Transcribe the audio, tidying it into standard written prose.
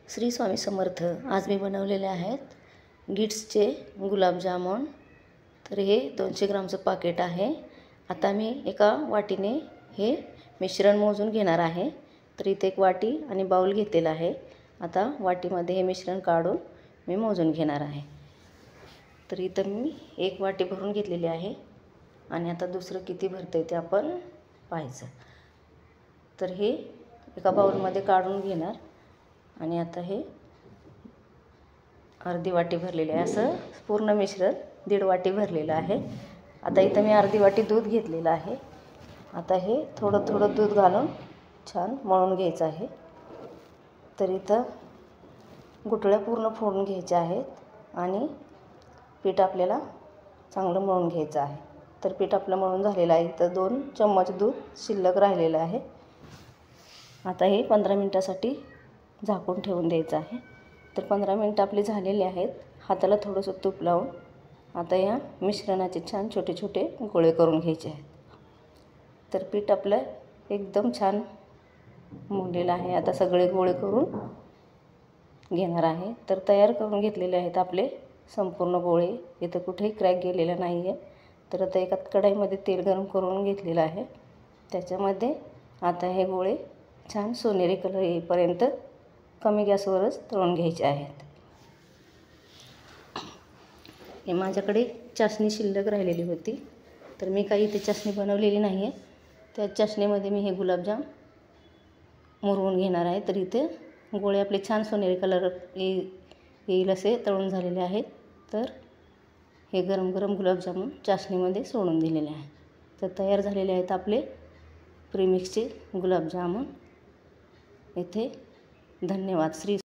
श्री स्वामी समर्थ। आज मी बनवलेले आहेत गिट्सचे गुलाबजामुन। तर हे 200 ग्रामचं पाकिट आहे। आता मी एका वाटीने हे मिश्रण मोजून घेणार आहे। तर इथे एक वाटी आणि बाउल घेतलेला आहे। आता वाटीमध्ये हे मिश्रण काढून मी मोजून घेणार आहे। तर इथं मी एक वाटी भरून घेतलेली आहे आणि आता दुसरं किती भरते ते आपण पाहायचं। तर हे एका बाउलमध्ये काढून घेणार आणि आता हे अर्धी वाटी भरलेले आहे। असं पूर्ण मिश्रण 1.5 वाटी भरलेलं आहे। आता इथं मी अर्धी वाटी दूध घेतलेलं आहे। आता हे थोडं थोडं दूध घालून छान मळून घ्यायचं आहे। तर इथं गुठळ्या पूर्ण फोडून घ्यायच्या आहेत आणि पीठ आपल्याला चांगलं मळून घ्यायचं आहे। तर पीठ आपलं मळून झालेलं आहे। इथं 2 चम्मच दूध शिल्लक राहिलेलं आहे। आता हे 15 मिनिटासाठी झाकून ठेवून द्यायचं आहे। तर 15 मिनिटं आपली झालेली आहेत। हाताला थोडंसं तूप लावून आता या मिश्रणाचे छान छोटे छोटे गोळे करून घ्यायचे आहेत। तर पीठ आपलं एकदम छान मळलेलं आहे। आता सगळे गोळे करून घेणार आहे। तर तयार करून घेतलेले आहेत आपले संपूर्ण गोळे। इथं कुठेही क्रॅक गेलेला नाही आहे। तर आता एका कढईमध्ये तेल गरम करून घेतलेलं आहे। त्याच्यामध्ये आता हे गोळे छान सोनेरी कलर येईपर्यंत कमी गॅसवरच तळून घ्यायचे आहेत। हे माझ्याकडे चाशणी शिल्लक राहिलेली होती, तर मी काही इथे चाशणी बनवलेली नाही आहे। त्या चाशणीमध्ये मी हे गुलाबजाम मुरवून घेणार आहे। तर इथे गोळे आपले छान सोनेरी कलर येईल असे तळून झालेले आहेत। तर हे गरम गरम गुलाबजामुन चाशणीमध्ये सोडून दिलेले आहे। तर तयार झालेले आहेत आपले प्रीमिक्सचे गुलाबजामुन। इथे धन्यवाद। श्री